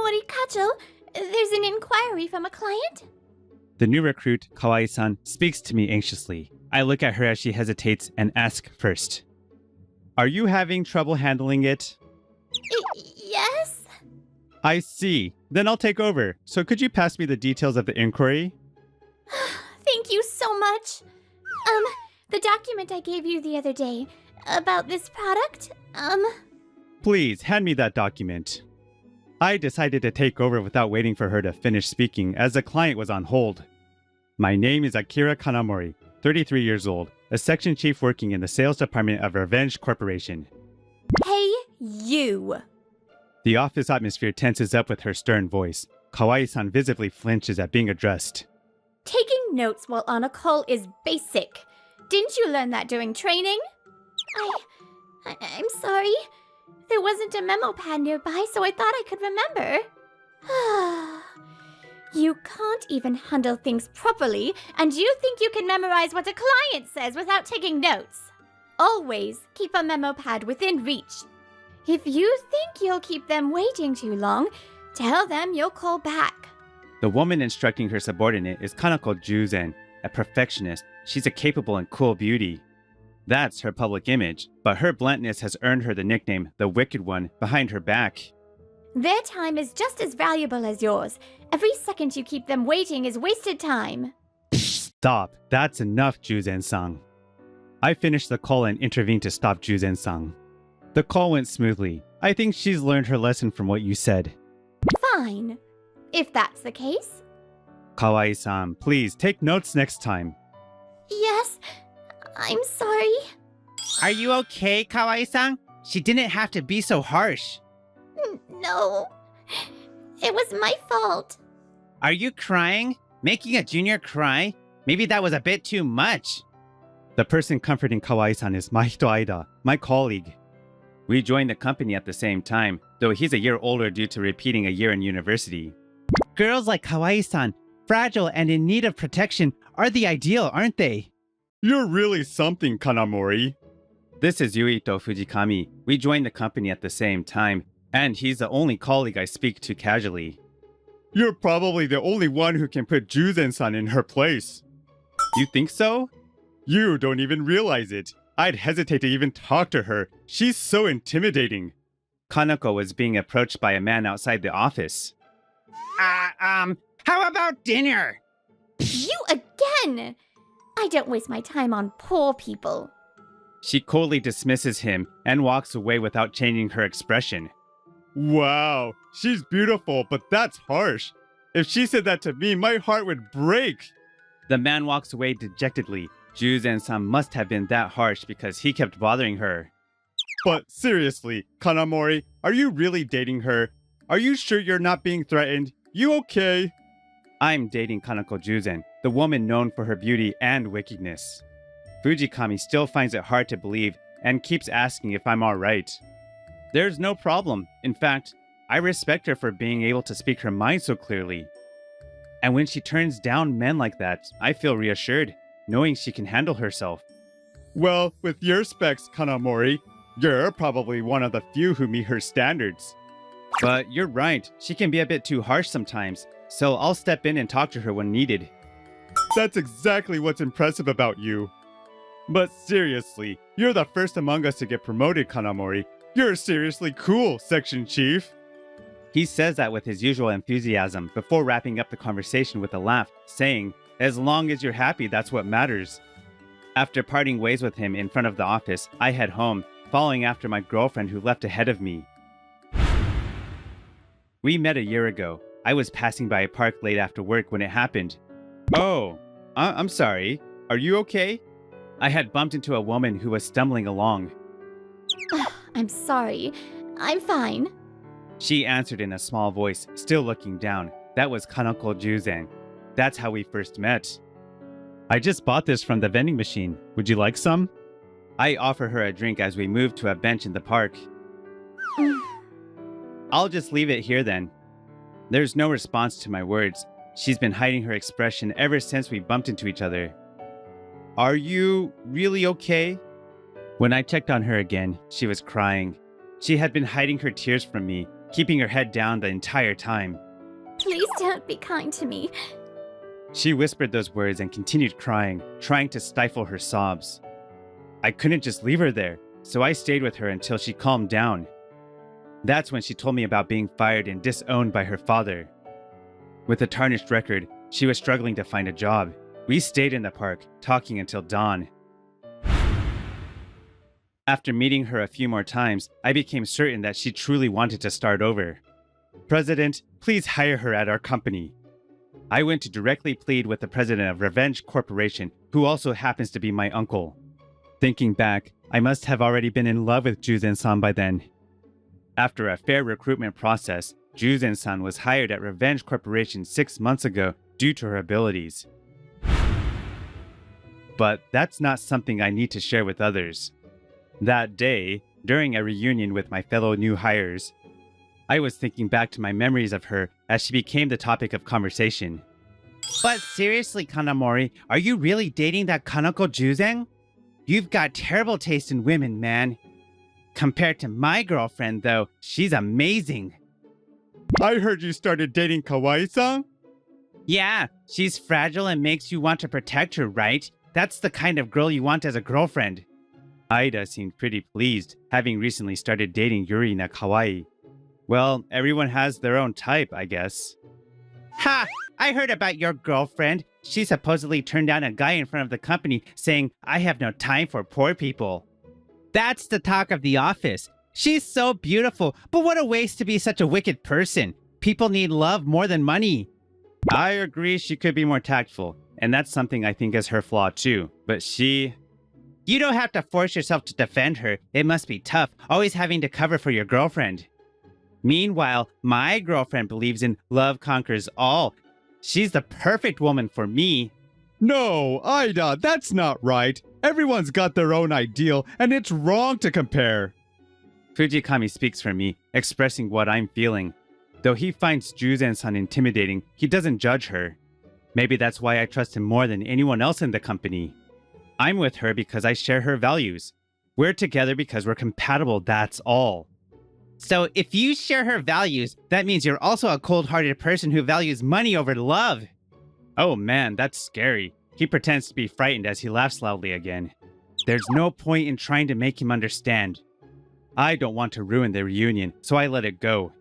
Morikacho, there's an inquiry from a client? The new recruit, Kawaii-san, speaks to me anxiously. I look at her as she hesitates and ask first. Are you having trouble handling it? Yes? I see. Then I'll take over. So could you pass me the details of the inquiry? Thank you so much. The document I gave you the other day about this product, Please, hand me that document. I decided to take over without waiting for her to finish speaking as the client was on hold. My name is Akira Kanamori, 33 years old, a section chief working in the sales department of Revenge Corporation. Hey, you. The office atmosphere tenses up with her stern voice. Kawaii-san visibly flinches at being addressed. Taking notes while on a call is basic. Didn't you learn that during training? I'm sorry. There wasn't a memo pad nearby, so I thought I could remember. You can't even handle things properly, and you think you can memorize what a client says without taking notes. Always keep a memo pad within reach. If you think you'll keep them waiting too long, tell them you'll call back. The woman instructing her subordinate is Kanako Juzen, a perfectionist. She's a capable and cool beauty. That's her public image, but her bluntness has earned her the nickname, the Wicked One, behind her back. Their time is just as valuable as yours. Every second you keep them waiting is wasted time. Stop. That's enough, Juzen-san. I finished the call and intervened to stop Juzen-san. The call went smoothly. I think she's learned her lesson from what you said. Fine. If that's the case. Kawaii-san, please take notes next time. Yes, I'm sorry. Are you okay, Kawaii-san? She didn't have to be so harsh. No, it was my fault. Are you crying? Making a junior cry? Maybe that was a bit too much. The person comforting Kawaii-san is Mahito Aida, my colleague. We joined the company at the same time, though he's a year older due to repeating a year in university. Girls like Kawaii-san, fragile and in need of protection, are the ideal, aren't they? You're really something, Kanamori. This is Yuito Fujikami. We joined the company at the same time, and he's the only colleague I speak to casually. You're probably the only one who can put Juzen-san in her place. You think so? You don't even realize it. I'd hesitate to even talk to her. She's so intimidating. Kanako was being approached by a man outside the office. How about dinner? You again! I don't waste my time on poor people. She coldly dismisses him and walks away without changing her expression. Wow, she's beautiful, but that's harsh. If she said that to me, my heart would break. The man walks away dejectedly. Juzen-san must have been that harsh because he kept bothering her. But seriously, Kanamori, are you really dating her? Are you sure you're not being threatened? You okay? I'm dating Kanako Juzen, the woman known for her beauty and wickedness. Fujikami still finds it hard to believe and keeps asking if I'm alright. There's no problem. In fact, I respect her for being able to speak her mind so clearly. And when she turns down men like that, I feel reassured, knowing she can handle herself. Well, with your specs, Kanamori, you're probably one of the few who meet her standards. But you're right, she can be a bit too harsh sometimes, so I'll step in and talk to her when needed. That's exactly what's impressive about you. But seriously, you're the first among us to get promoted, Kanamori. You're seriously cool, Section Chief. He says that with his usual enthusiasm before wrapping up the conversation with a laugh, saying, as long as you're happy, that's what matters. After parting ways with him in front of the office, I head home, following after my girlfriend who left ahead of me. We met a year ago. I was passing by a park late after work when it happened. Oh, I'm sorry. Are you okay? I had bumped into a woman who was stumbling along. I'm sorry. I'm fine. She answered in a small voice, still looking down. That was Kanako Juzen. That's how we first met. I just bought this from the vending machine. Would you like some? I offer her a drink as we move to a bench in the park. I'll just leave it here then. There's no response to my words. She's been hiding her expression ever since we bumped into each other. Are you really okay? When I checked on her again, she was crying. She had been hiding her tears from me, keeping her head down the entire time. Please don't be kind to me. She whispered those words and continued crying, trying to stifle her sobs. I couldn't just leave her there, so I stayed with her until she calmed down. That's when she told me about being fired and disowned by her father. With a tarnished record, she was struggling to find a job. We stayed in the park, talking until dawn. After meeting her a few more times, I became certain that she truly wanted to start over. President, please hire her at our company. I went to directly plead with the president of Revenge Corporation, who also happens to be my uncle. Thinking back, I must have already been in love with Juzen-san by then. After a fair recruitment process, Juzen-san was hired at Revenge Corporation 6 months ago due to her abilities. But that's not something I need to share with others. That day, during a reunion with my fellow new hires, I was thinking back to my memories of her as she became the topic of conversation. But seriously, Kanamori, are you really dating that Kanako Juzen? You've got terrible taste in women, man. Compared to my girlfriend, though, she's amazing. I heard you started dating Kawaii-san? Yeah, she's fragile and makes you want to protect her, right? That's the kind of girl you want as a girlfriend. Aida seemed pretty pleased, having recently started dating Yurina Kawaii. Well, everyone has their own type, I guess. Ha! I heard about your girlfriend. She supposedly turned down a guy in front of the company saying, "I have no time for poor people." That's the talk of the office. She's so beautiful, but what a waste to be such a wicked person. People need love more than money. I agree she could be more tactful, and that's something I think is her flaw too. But she... You don't have to force yourself to defend her. It must be tough, always having to cover for your girlfriend. Meanwhile, my girlfriend believes in love conquers all. She's the perfect woman for me. No, Aida, that's not right. Everyone's got their own ideal, and it's wrong to compare. Fujikami speaks for me, expressing what I'm feeling. Though he finds Juzen-san intimidating, he doesn't judge her. Maybe that's why I trust him more than anyone else in the company. I'm with her because I share her values. We're together because we're compatible, that's all. So if you share her values, that means you're also a cold-hearted person who values money over love. Oh man, that's scary. He pretends to be frightened as he laughs loudly again. There's no point in trying to make him understand. I don't want to ruin the reunion, so I let it go.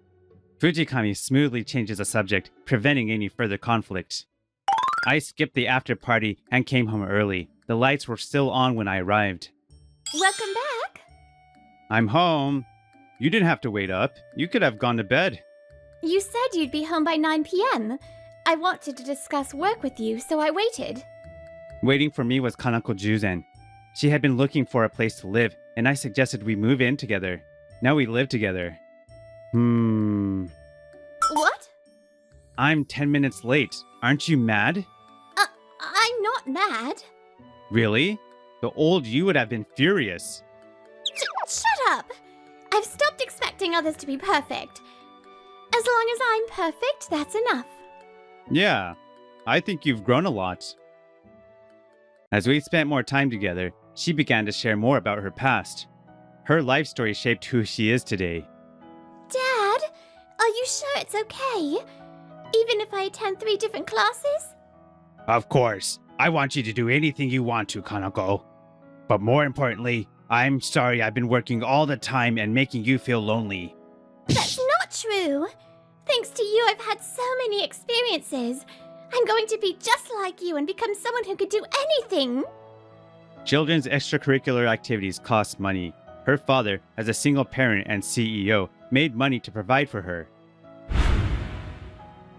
Fujikami smoothly changes the subject, preventing any further conflict. I skipped the after party and came home early. The lights were still on when I arrived. Welcome back. I'm home. You didn't have to wait up. You could have gone to bed. You said you'd be home by 9 p.m. I wanted to discuss work with you, so I waited. Waiting for me was Kanako Juzen. She had been looking for a place to live, and I suggested we move in together. Now we live together. What? I'm 10 minutes late. Aren't you mad? I'm not mad. Really? The old you would have been furious. Shut up! I've stopped expecting others to be perfect. As long as I'm perfect, that's enough. Yeah, I think you've grown a lot. As we spent more time together, she began to share more about her past. Her life story shaped who she is today. Dad, are you sure it's okay? Even if I attend 3 different classes? Of course. I want you to do anything you want to, Kanako. But more importantly, I'm sorry I've been working all the time and making you feel lonely. That's not true. Thanks to you, I've had so many experiences. I'm going to be just like you and become someone who could do anything. Children's extracurricular activities cost money. Her father, as a single parent and CEO, made money to provide for her.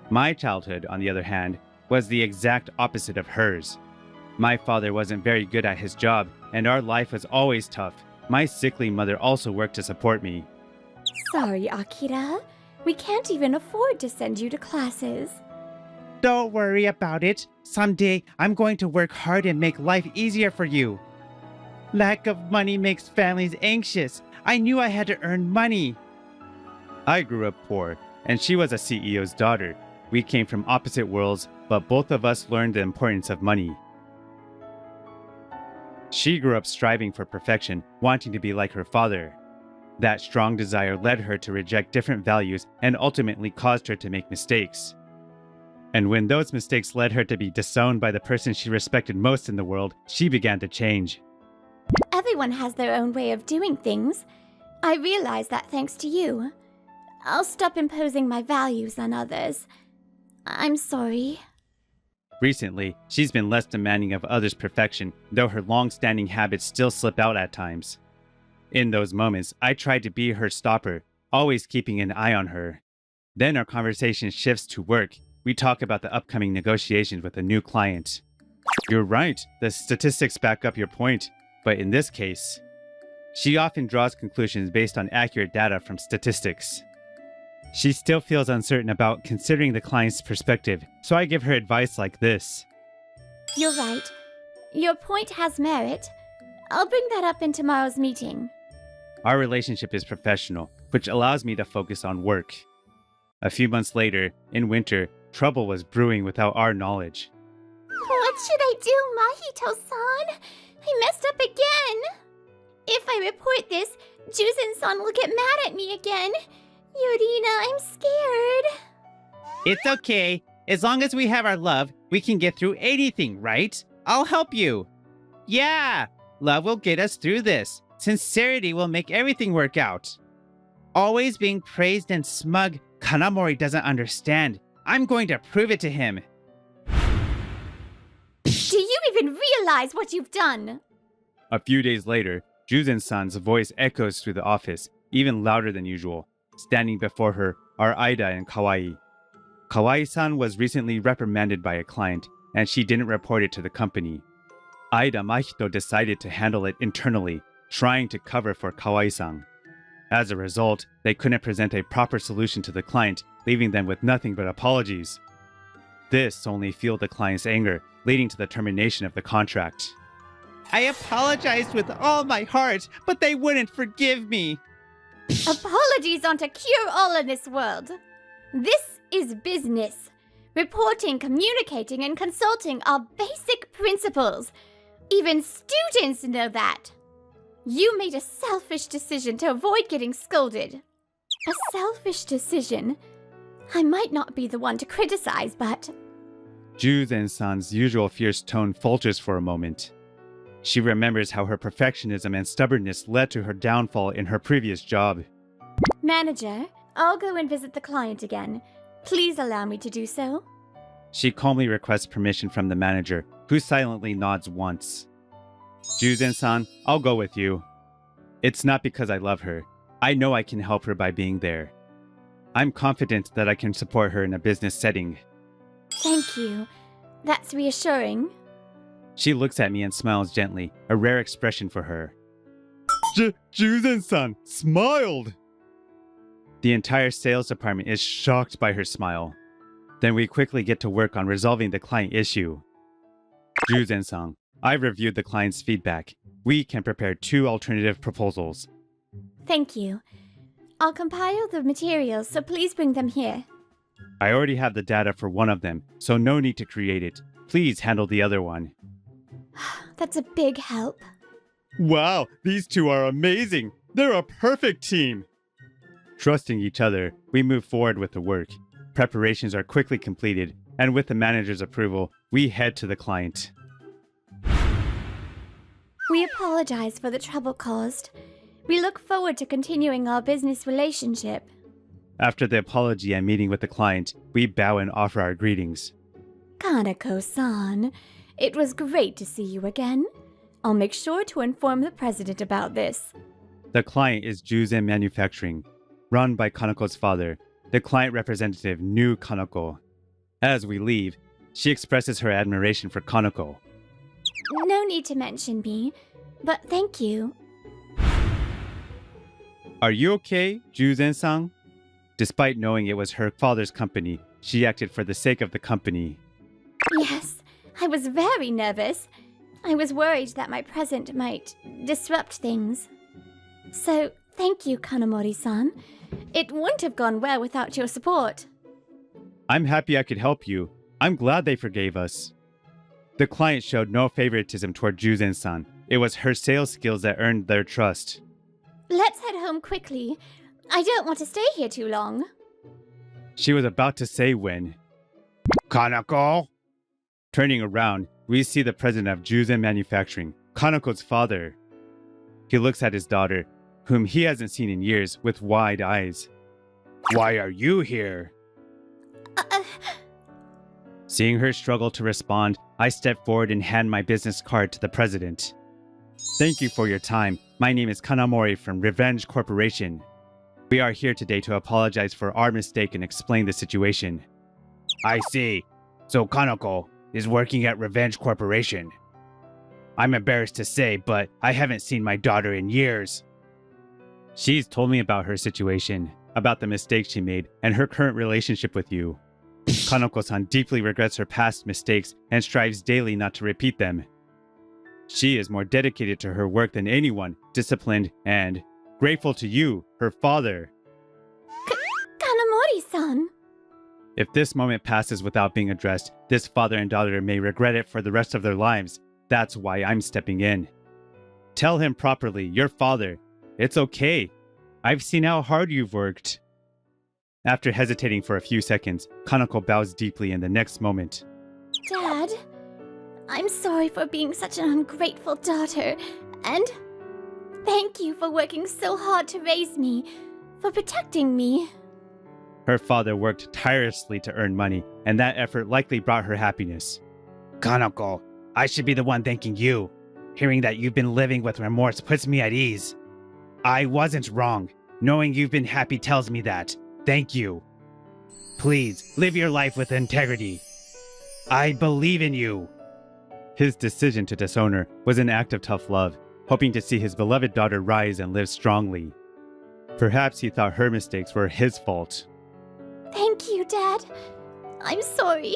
My childhood, on the other hand, was the exact opposite of hers. My father wasn't very good at his job, and our life was always tough. My sickly mother also worked to support me. Sorry, Akira. We can't even afford to send you to classes. Don't worry about it. Someday, I'm going to work hard and make life easier for you. Lack of money makes families anxious. I knew I had to earn money. I grew up poor, and she was a CEO's daughter. We came from opposite worlds, but both of us learned the importance of money. She grew up striving for perfection, wanting to be like her father. That strong desire led her to reject different values and ultimately caused her to make mistakes. And when those mistakes led her to be disowned by the person she respected most in the world, she began to change. Everyone has their own way of doing things. I realize that thanks to you. I'll stop imposing my values on others. I'm sorry. Recently, she's been less demanding of others' perfection, though her long-standing habits still slip out at times. In those moments, I try to be her stopper, always keeping an eye on her. Then our conversation shifts to work. We talk about the upcoming negotiations with a new client. You're right, the statistics back up your point, but in this case, she often draws conclusions based on accurate data from statistics. She still feels uncertain about considering the client's perspective, so I give her advice like this. You're right. Your point has merit. I'll bring that up in tomorrow's meeting. Our relationship is professional, which allows me to focus on work. A few months later, in winter, trouble was brewing without our knowledge. What should I do, Mahito-san? I messed up again. If I report this, Juzen-san will get mad at me again. Yorina, I'm scared. It's okay. As long as we have our love, we can get through anything, right? I'll help you. Yeah, love will get us through this. Sincerity will make everything work out. Always being praised and smug, Kanamori doesn't understand. I'm going to prove it to him. Do you even realize what you've done? A few days later, Juzen-san's voice echoes through the office, even louder than usual. Standing before her are Aida and Kawaii. Kawaii-san was recently reprimanded by a client, and she didn't report it to the company. Aida Mahito decided to handle it internally, trying to cover for Kawaii-san. As a result, they couldn't present a proper solution to the client, leaving them with nothing but apologies. This only fueled the client's anger, leading to the termination of the contract. I apologized with all my heart, but they wouldn't forgive me. Apologies aren't a cure-all in this world. This is business. Reporting, communicating, and consulting are basic principles. Even students know that. You made a selfish decision to avoid getting scolded. A selfish decision? I might not be the one to criticize, but... Juzen-san's usual fierce tone falters for a moment. She remembers how her perfectionism and stubbornness led to her downfall in her previous job. Manager, I'll go and visit the client again. Please allow me to do so. She calmly requests permission from the manager, who silently nods once. Juzen-san, I'll go with you. It's not because I love her. I know I can help her by being there. I'm confident that I can support her in a business setting. Thank you. That's reassuring. She looks at me and smiles gently, a rare expression for her. Juzen-san smiled! The entire sales department is shocked by her smile. Then we quickly get to work on resolving the client issue. Juzen-san, I've reviewed the client's feedback. We can prepare 2 alternative proposals. Thank you. I'll compile the materials, so please bring them here. I already have the data for one of them, so no need to create it. Please handle the other one. That's a big help. Wow, these 2 are amazing! They're a perfect team! Trusting each other, we move forward with the work. Preparations are quickly completed, and with the manager's approval, we head to the client. We apologize for the trouble caused. We look forward to continuing our business relationship. After the apology and meeting with the client, we bow and offer our greetings. Kaneko-san, it was great to see you again. I'll make sure to inform the president about this. The client is Juzen Manufacturing, run by Kaneko's father. The client representative knew Kaneko. As we leave, she expresses her admiration for Kaneko. No need to mention me, but thank you. Are you okay, Juzen-san? Despite knowing it was her father's company, she acted for the sake of the company. Yes, I was very nervous. I was worried that my present might disrupt things. So, thank you, Kanamori-san. It wouldn't have gone well without your support. I'm happy I could help you. I'm glad they forgave us. The client showed no favoritism toward Juzen-san. It was her sales skills that earned their trust. Let's head home quickly. I don't want to stay here too long. She was about to say when. Kanako? Turning around, we see the president of Juzen Manufacturing, Kanako's father. He looks at his daughter, whom he hasn't seen in years, with wide eyes. Why are you here? Seeing her struggle to respond, I step forward and hand my business card to the president. Thank you for your time. My name is Kanamori from Revenge Corporation. We are here today to apologize for our mistake and explain the situation. I see. So Kanako is working at Revenge Corporation. I'm embarrassed to say, but I haven't seen my daughter in years. She's told me about her situation, about the mistakes she made, and her current relationship with you. Kanako-san deeply regrets her past mistakes and strives daily not to repeat them. She is more dedicated to her work than anyone, disciplined, and grateful to you, her father. Kanamori-san. If this moment passes without being addressed, this father and daughter may regret it for the rest of their lives. That's why I'm stepping in. Tell him properly, your father. It's okay. I've seen how hard you've worked. After hesitating for a few seconds, Kanako bows deeply in the next moment. Dad, I'm sorry for being such an ungrateful daughter, and thank you for working so hard to raise me, for protecting me. Her father worked tirelessly to earn money, and that effort likely brought her happiness. Kanako, I should be the one thanking you. Hearing that you've been living with remorse puts me at ease. I wasn't wrong. Knowing you've been happy tells me that. Thank you. Please, live your life with integrity. I believe in you. His decision to disown her was an act of tough love, hoping to see his beloved daughter rise and live strongly. Perhaps he thought her mistakes were his fault. Thank you, Dad. I'm sorry.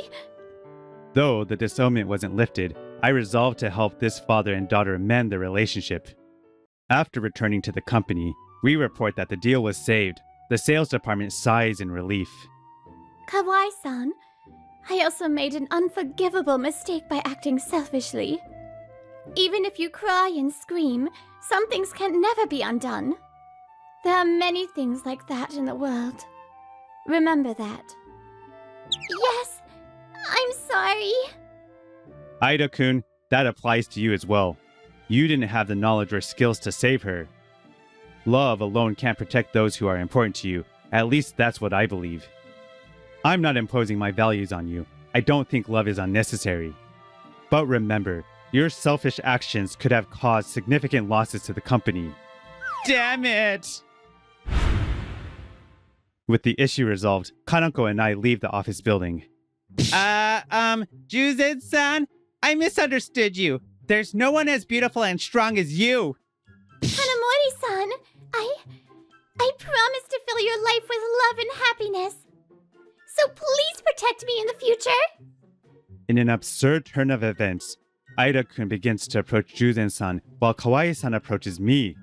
Though the disownment wasn't lifted, I resolved to help this father and daughter mend their relationship. After returning to the company, we report that the deal was saved. The sales department sighs in relief. Kawai-san, I also made an unforgivable mistake by acting selfishly. Even if you cry and scream, some things can never be undone. There are many things like that in the world. Remember that. Yes, I'm sorry. Ida-kun, that applies to you as well. You didn't have the knowledge or skills to save her. Love alone can't protect those who are important to you. At least that's what I believe. I'm not imposing my values on you. I don't think love is unnecessary. But remember, your selfish actions could have caused significant losses to the company. Damn it! With the issue resolved, Kanako and I leave the office building. Juzen-san, I misunderstood you. There's no one as beautiful and strong as you. Kanamori-san, I promise to fill your life with love and happiness. So please protect me in the future. In an absurd turn of events, Ida-kun begins to approach Juzen-san while Kawaii-san approaches me.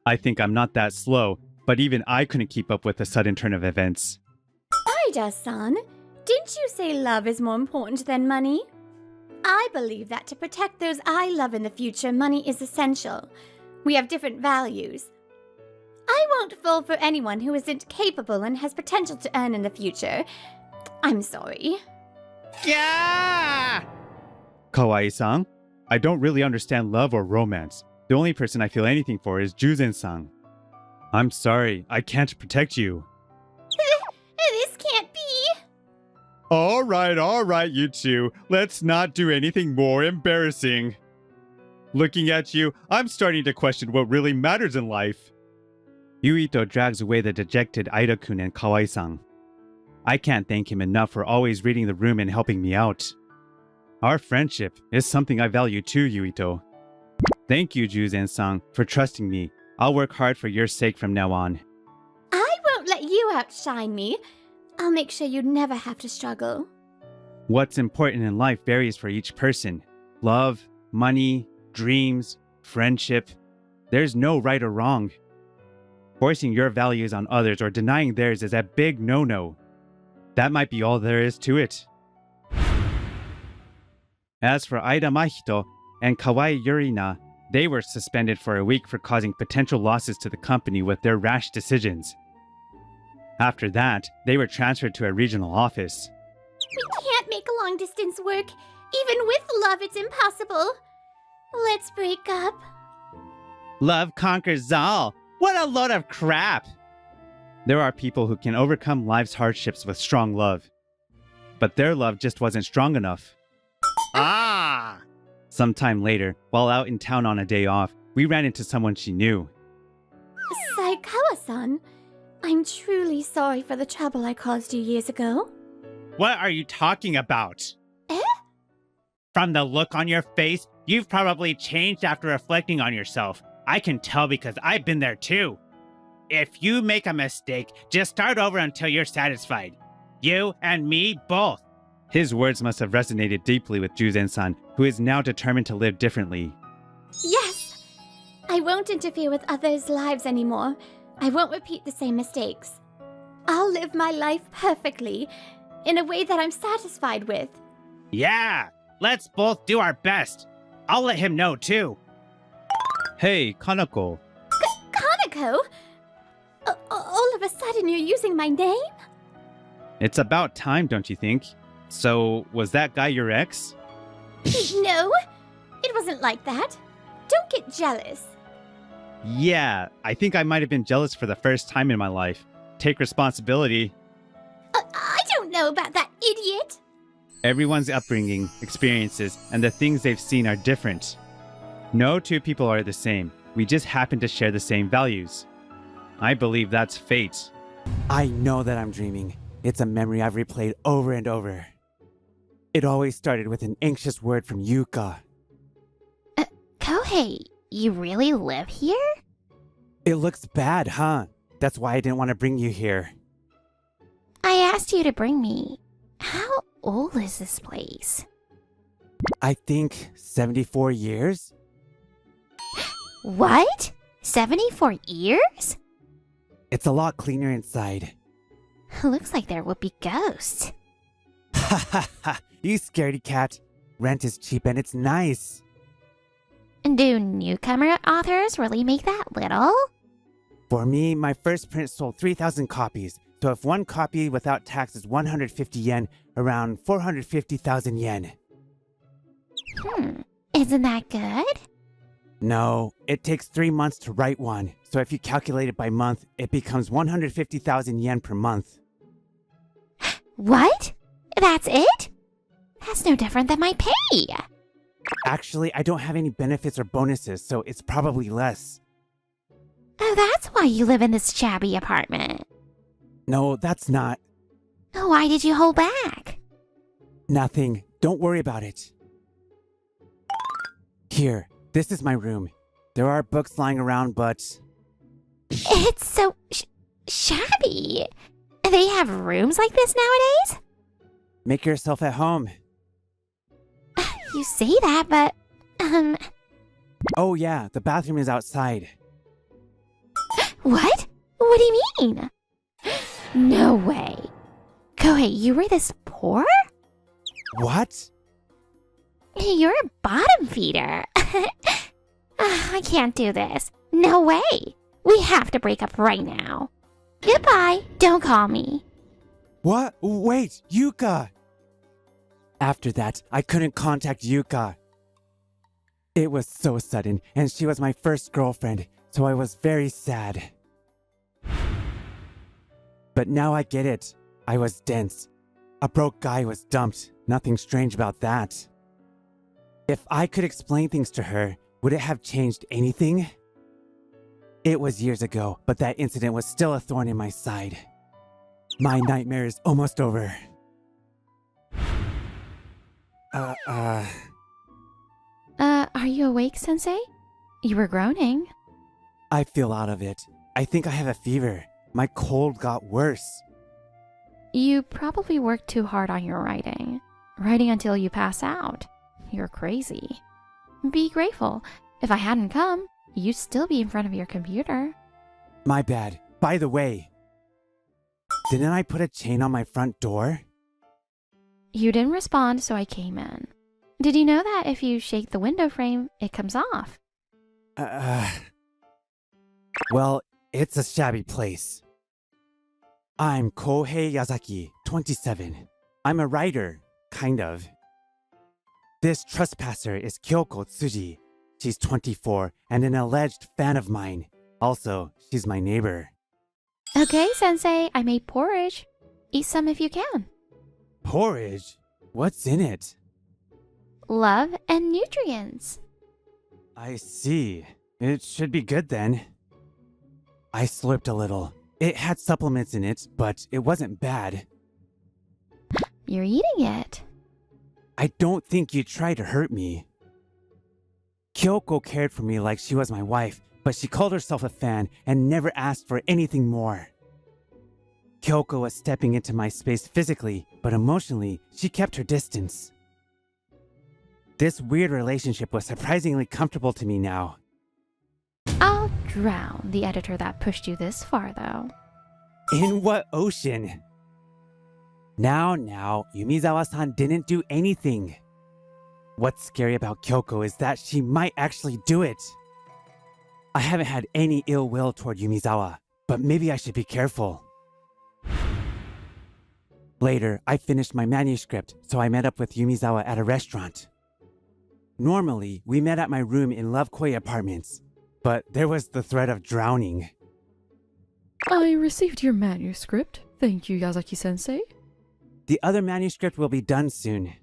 I think I'm not that slow, but even I couldn't keep up with the sudden turn of events. Ida-san, didn't you say love is more important than money? I believe that to protect those I love in the future, money is essential. We have different values. I won't fall for anyone who isn't capable and has potential to earn in the future. I'm sorry. Yeah! Kawaii-san, I don't really understand love or romance. The only person I feel anything for is Juzen-san. I'm sorry, I can't protect you. This can't be. All right, you two. Let's not do anything more embarrassing. Looking at you, I'm starting to question what really matters in life. Yuito drags away the dejected Ida-kun and Kawaii-san. I can't thank him enough for always reading the room and helping me out. Our friendship is something I value too, Yuito. Thank you, Juzen-san, for trusting me. I'll work hard for your sake from now on. I won't let you outshine me. I'll make sure you never have to struggle. What's important in life varies for each person. Love, money, dreams, friendship. There's no right or wrong. Forcing your values on others or denying theirs is a big no-no. That might be all there is to it. As for Aida Mahito and Kawaii Yurina, They were suspended for a week for causing potential losses to the company with their rash decisions. After that, they were transferred to a regional office. We can't make long distance work. Even with love, it's impossible. Let's break up. Love conquers all. What a load of crap. There are people who can overcome life's hardships with strong love. But their love just wasn't strong enough. Ah! Sometime later, while out in town on a day off, we ran into someone she knew. Saikawa-san, I'm truly sorry for the trouble I caused you years ago. What are you talking about? Eh? From the look on your face, you've probably changed after reflecting on yourself. I can tell because I've been there too. If you make a mistake, just start over until you're satisfied. You and me both. His words must have resonated deeply with Juzen-san, who is now determined to live differently. Yes! I won't interfere with others' lives anymore. I won't repeat the same mistakes. I'll live my life perfectly, in a way that I'm satisfied with. Yeah, let's both do our best. I'll let him know too. Hey, Kanako. Kanako? All of a sudden you're using my name? It's about time, don't you think? So, was that guy your ex? No, it wasn't like that. Don't get jealous. Yeah, I think I might have been jealous for the first time in my life. Take responsibility. I don't know about that idiot. Everyone's upbringing, experiences, and the things they've seen are different. No two people are the same. We just happen to share the same values. I believe that's fate. I know that I'm dreaming. It's a memory I've replayed over and over. It always started with an anxious word from Yuka. Kohei, you really live here? It looks bad, huh? That's why I didn't want to bring you here. I asked you to bring me. How old is this place? I think 74 years? What? 74 years? It's a lot cleaner inside. Looks like there would be ghosts. Ha ha ha! You scaredy cat. Rent is cheap and it's nice. Do newcomer authors really make that little? For me, my first print sold 3,000 copies. So if one copy without tax is 150 yen, around 450,000 yen. Isn't that good? No, it takes 3 months to write one. So if you calculate it by month, it becomes 150,000 yen per month. What? That's it? That's no different than my pay. Actually, I don't have any benefits or bonuses, so it's probably less. Oh, that's why you live in this shabby apartment. No, that's not. Oh, why did you hold back? Nothing. Don't worry about it. Here, this is my room. There are books lying around, but... It's so shabby. They have rooms like this nowadays? Make yourself at home. You say that, but... Oh yeah, the bathroom is outside. What? What do you mean? No way. Kohei, you were this poor? What? You're a bottom feeder. I can't do this. No way. We have to break up right now. Goodbye. Don't call me. What? Wait, Yuka! After that, I couldn't contact Yuka. It was so sudden, and she was my first girlfriend, so I was very sad. But now I get it. I was dense. A broke guy was dumped. Nothing strange about that. If I could explain things to her, would it have changed anything? It was years ago, but that incident was still a thorn in my side. My nightmare is almost over. Are you awake, Sensei? You were groaning. I feel out of it. I think I have a fever. My cold got worse. You probably worked too hard on your writing. Writing until you pass out. You're crazy. Be grateful. If I hadn't come, you'd still be in front of your computer. My bad. By the way, didn't I put a chain on my front door? You didn't respond, so I came in. Did you know that if you shake the window frame, it comes off? Uh, well, it's a shabby place. I'm Kohei Yazaki, 27. I'm a writer, kind of. This trespasser is Kyoko Tsuji. She's 24 and an alleged fan of mine. Also, she's my neighbor. Okay, Sensei, I made porridge. Eat some if you can. Porridge? What's in it? Love and nutrients. I see. It should be good then. I slurped a little. It had supplements in it, but it wasn't bad. You're eating it. I don't think you tried to hurt me. Kyoko cared for me like she was my wife, but she called herself a fan and never asked for anything more. Kyoko was stepping into my space physically, but emotionally, she kept her distance. This weird relationship was surprisingly comfortable to me now. I'll drown the editor that pushed you this far, though. In what ocean? Now, Yumizawa-san didn't do anything. What's scary about Kyoko is that she might actually do it. I haven't had any ill will toward Yumizawa, but maybe I should be careful. Later, I finished my manuscript, so I met up with Yumizawa at a restaurant. Normally, we met at my room in Love Koi Apartments, but there was the threat of drowning. I received your manuscript. Thank you, Yazaki-sensei. The other manuscript will be done soon.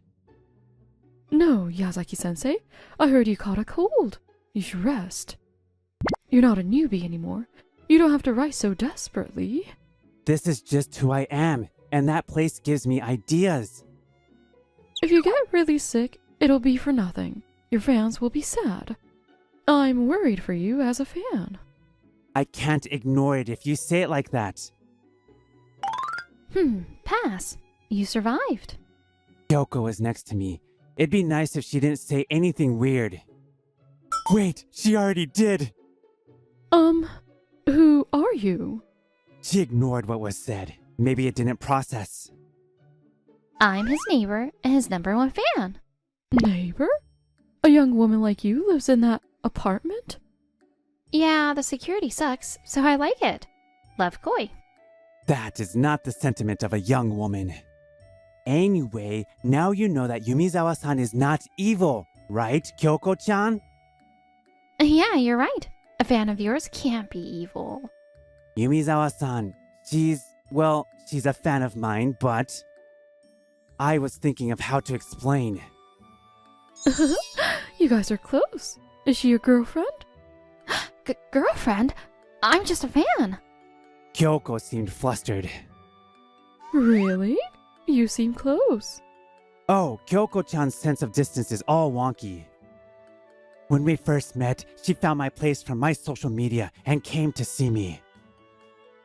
No, Yazaki-sensei. I heard you caught a cold. You should rest. You're not a newbie anymore. You don't have to write so desperately. This is just who I am, and that place gives me ideas. If you get really sick, it'll be for nothing. Your fans will be sad. I'm worried for you as a fan. I can't ignore it if you say it like that. Pass. You survived. Kyoko was next to me. It'd be nice if she didn't say anything weird. Wait, she already did! Who are you? She ignored what was said. Maybe it didn't process. I'm his neighbor and his #1 fan. Neighbor? A young woman like you lives in that apartment? Yeah, the security sucks, so I like it. Love Koi. That is not the sentiment of a young woman. Anyway, now you know that Yumizawa-san is not evil, right, Kyoko-chan? Yeah, you're right. A fan of yours can't be evil. Yumizawa-san, she's a fan of mine, but I was thinking of how to explain. You guys are close. Is she your girlfriend? Girlfriend? I'm just a fan. Kyoko seemed flustered. Really? You seem close. Oh, Kyoko-chan's sense of distance is all wonky. When we first met, she found my place from my social media and came to see me.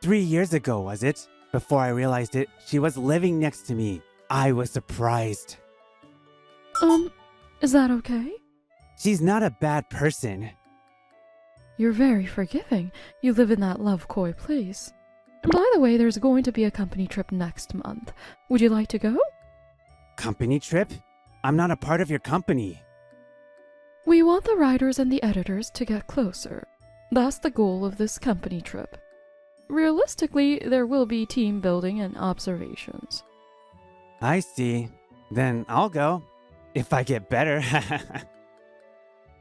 3 years ago, was it? Before I realized it, she was living next to me. I was surprised. Is that okay? She's not a bad person. You're very forgiving. You live in that Love Koi place. And by the way, there's going to be a company trip next month. Would you like to go? Company trip? I'm not a part of your company. We want the writers and the editors to get closer. That's the goal of this company trip. Realistically, there will be team building and observations. I see. Then I'll go. If I get better.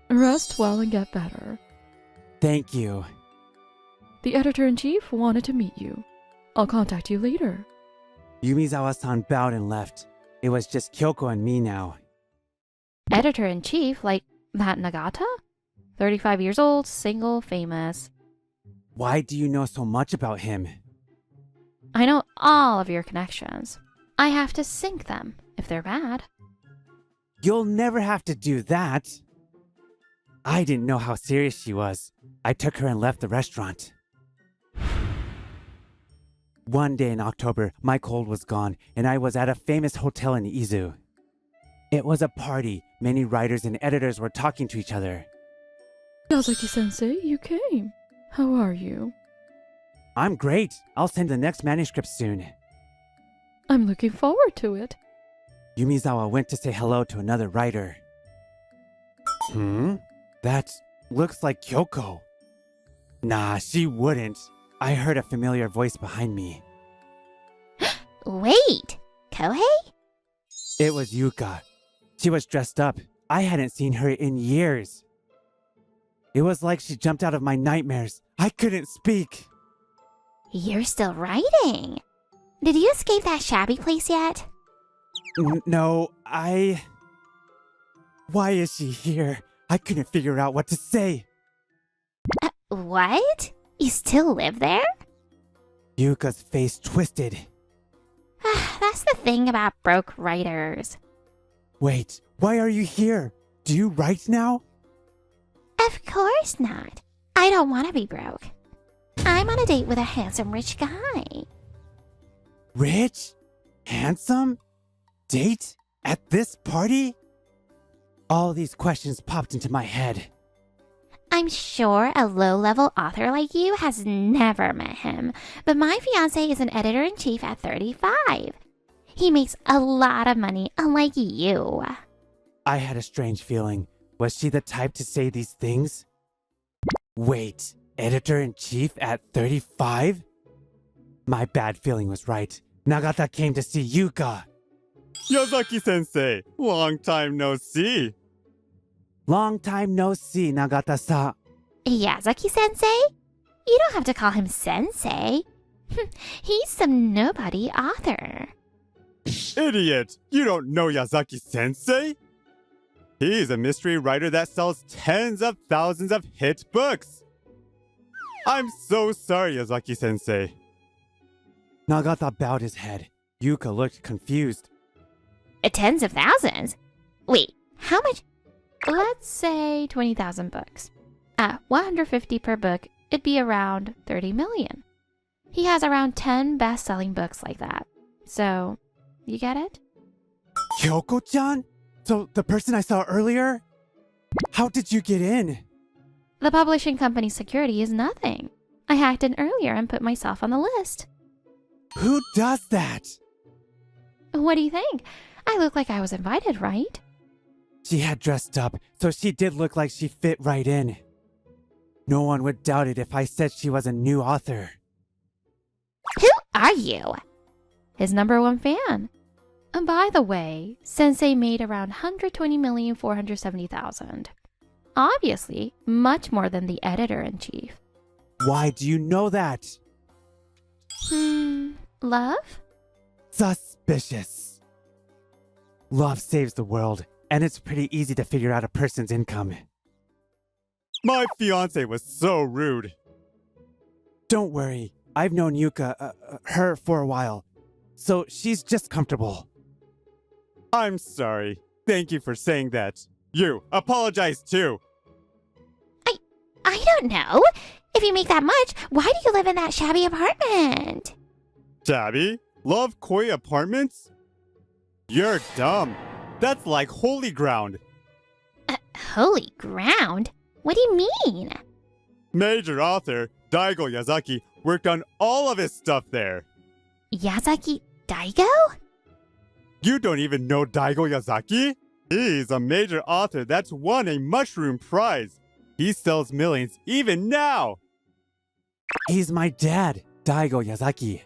Rest well and get better. Thank you. The editor-in-chief wanted to meet you. I'll contact you later. Yumizawa-san bowed and left. It was just Kyoko and me now. Editor-in-chief, like that Nagata? 35 years old, single, famous. Why do you know so much about him? I know all of your connections. I have to sync them if they're bad. You'll never have to do that. I didn't know how serious she was. I took her and left the restaurant. One day in October, my cold was gone, and I was at a famous hotel in Izu. It was a party. Many writers and editors were talking to each other. Yazaki-sensei, you came. How are you? I'm great. I'll send the next manuscript soon. I'm looking forward to it. Yumizawa went to say hello to another writer. looks like Kyoko. Nah, she wouldn't. I heard a familiar voice behind me. Wait, Kohei? It was Yuka. She was dressed up. I hadn't seen her in years. It was like she jumped out of my nightmares. I couldn't speak. You're still writing. Did you escape that shabby place yet? No, Why is she here? I couldn't figure out what to say. What? You still live there? Yuka's face twisted. That's the thing about broke writers. Wait, why are you here? Do you write now? Of course not. I don't want to be broke. I'm on a date with a handsome rich guy. Rich? Handsome? Date? At this party? All these questions popped into my head. I'm sure a low-level author like you has never met him, but my fiancé is an editor-in-chief at 35. He makes a lot of money, unlike you. I had a strange feeling. Was she the type to say these things? Wait, editor-in-chief at 35? My bad feeling was right. Nagata came to see Yuka. Yazaki-sensei, long time no see. Long time no see, Nagata-sa. Yazaki-sensei? You don't have to call him sensei. He's some nobody author. Idiot! You don't know Yazaki-sensei? He's a mystery writer that sells tens of thousands of hit books. I'm so sorry, Yazaki-sensei. Nagata bowed his head. Yuka looked confused. Tens of thousands? Wait, how much? Let's say 20,000 books. At 150 per book, it'd be around 30 million. He has around 10 best-selling books like that. So, you get it? Kyoko-chan? So, the person I saw earlier? How did you get in? The publishing company's security is nothing. I hacked in earlier and put myself on the list. Who does that? What do you think? I look like I was invited, right? She had dressed up, so she did look like she fit right in. No one would doubt it if I said she was a new author. Who are you? His #1 fan. And by the way, Sensei made around 120,470,000. Obviously, much more than the editor-in-chief. Why do you know that? Love? Suspicious. Love saves the world, and it's pretty easy to figure out a person's income. My fiance was so rude. Don't worry, I've known Yuka, her for a while, so she's just comfortable. I'm sorry. Thank you for saying that. You, apologize too. I don't know. If you make that much, why do you live in that shabby apartment? Shabby? Love koi apartments? You're dumb. That's like holy ground. Holy ground? What do you mean? Major author Daigo Yazaki worked on all of his stuff there. Yazaki Daigo? You don't even know Daigo Yazaki? He's a major author that's won a mushroom prize. He sells millions even now. He's my dad, Daigo Yazaki.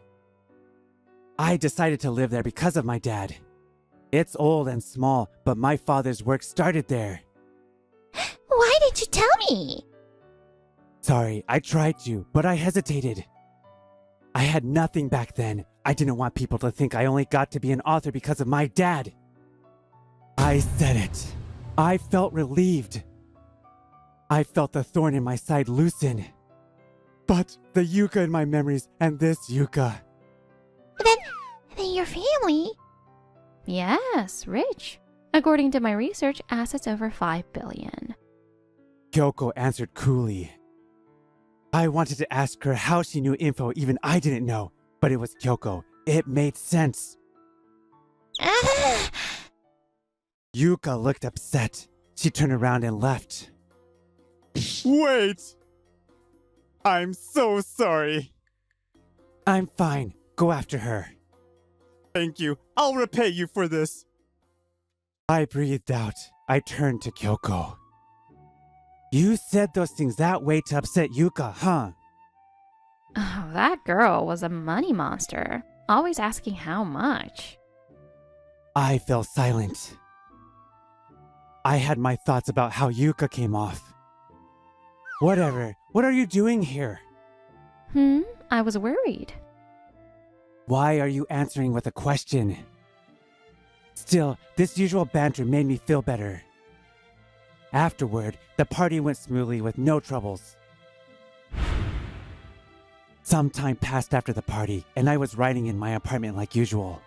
I decided to live there because of my dad. It's old and small, but my father's work started there. Why didn't you tell me? Sorry, I tried to, but I hesitated. I had nothing back then. I didn't want people to think I only got to be an author because of my dad. I said it. I felt relieved. I felt the thorn in my side loosen. But the Yuka in my memories and this Yuka. Then your family? Yes, rich. According to my research, assets over 5 billion. Kyoko answered coolly. I wanted to ask her how she knew info even I didn't know, but it was Kyoko. It made sense. Yuka looked upset. She turned around and left. Wait! I'm so sorry. I'm fine. Go after her. Thank you. I'll repay you for this. I breathed out. I turned to Kyoko. You said those things that way to upset Yuka, huh? Oh, that girl was a money monster, always asking how much. I fell silent. I had my thoughts about how Yuka came off. Whatever. What are you doing here? I was worried. Why are you answering with a question? Still, this usual banter made me feel better. Afterward, the party went smoothly with no troubles. Some time passed after the party, and I was riding in my apartment like usual.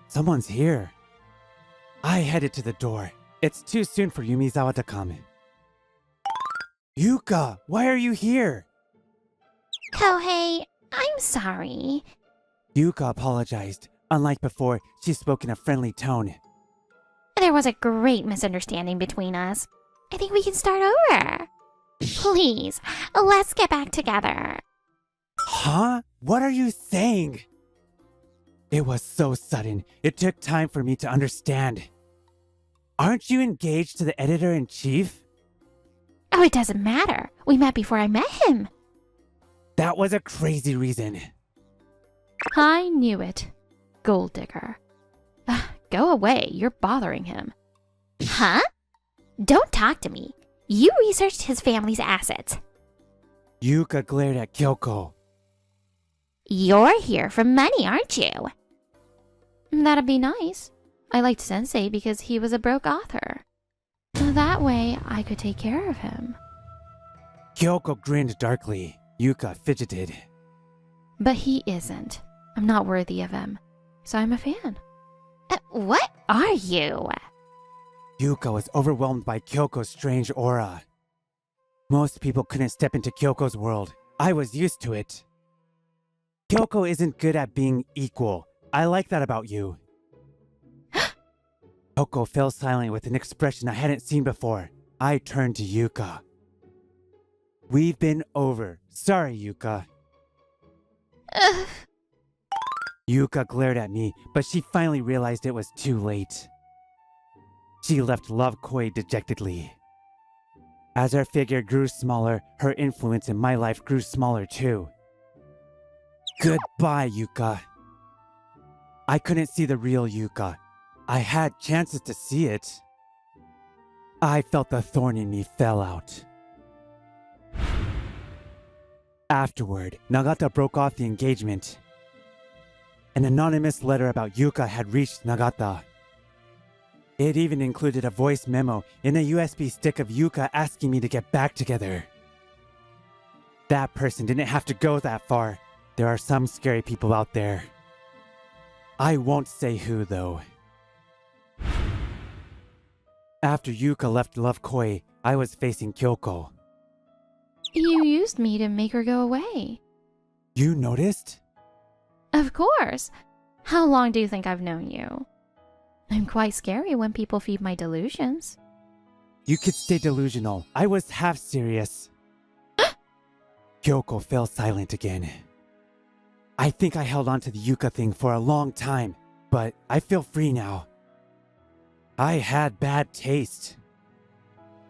Someone's here. I headed to the door. It's too soon for Yumizawa to come. Yuka, why are you here? Kohei, I'm sorry. Yuka apologized. Unlike before, she spoke in a friendly tone. There was a great misunderstanding between us. I think we can start over. Please, let's get back together. Huh? What are you saying? It was so sudden. It took time for me to understand. Aren't you engaged to the editor-in-chief? Oh, it doesn't matter. We met before I met him. That was a crazy reason. I knew it. Gold digger. Go away, you're bothering him. Huh? Don't talk to me. You researched his family's assets. Yuka glared at Kyoko. You're here for money, aren't you? That'd be nice. I liked Sensei because he was a broke author. That way, I could take care of him. Kyoko grinned darkly. Yuka fidgeted. But he isn't. I'm not worthy of him. So I'm a fan. What are you? Yuka was overwhelmed by Kyoko's strange aura. Most people couldn't step into Kyoko's world. I was used to it. Kyoko isn't good at being equal. I like that about you. Kyoko fell silent with an expression I hadn't seen before. I turned to Yuka. We've been over. Sorry, Yuka. Yuka glared at me, but she finally realized it was too late. She left Love Koi dejectedly. As her figure grew smaller, her influence in my life grew smaller too. Goodbye, Yuka. I couldn't see the real Yuka. I had chances to see it. I felt the thorn in me fell out. Afterward, Nagata broke off the engagement. An anonymous letter about Yuka had reached Nagata. It even included a voice memo in a USB stick of Yuka asking me to get back together. That person didn't have to go that far. There are some scary people out there. I won't say who, though. After Yuka left Love Koi, I was facing Kyoko. You used me to make her go away. You noticed? Of course. How long do you think I've known you? I'm quite scary when people feed my delusions. You could stay delusional. I was half serious. Kyoko fell silent again. I think I held on to the Yuka thing for a long time, but I feel free now. I had bad taste.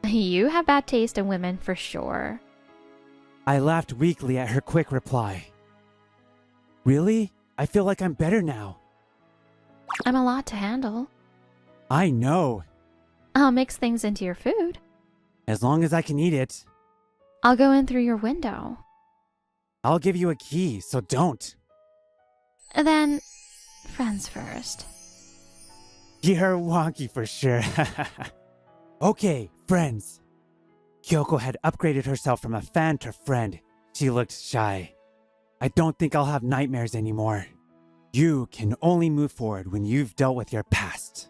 You have bad taste in women for sure. I laughed weakly at her quick reply. Really? I feel like I'm better now. I'm a lot to handle. I know. I'll mix things into your food. As long as I can eat it. I'll go in through your window. I'll give you a key, so don't. Then, friends first. You're wonky for sure. Okay, friends. Kyoko had upgraded herself from a fan to friend. She looked shy. I don't think I'll have nightmares anymore. You can only move forward when you've dealt with your past.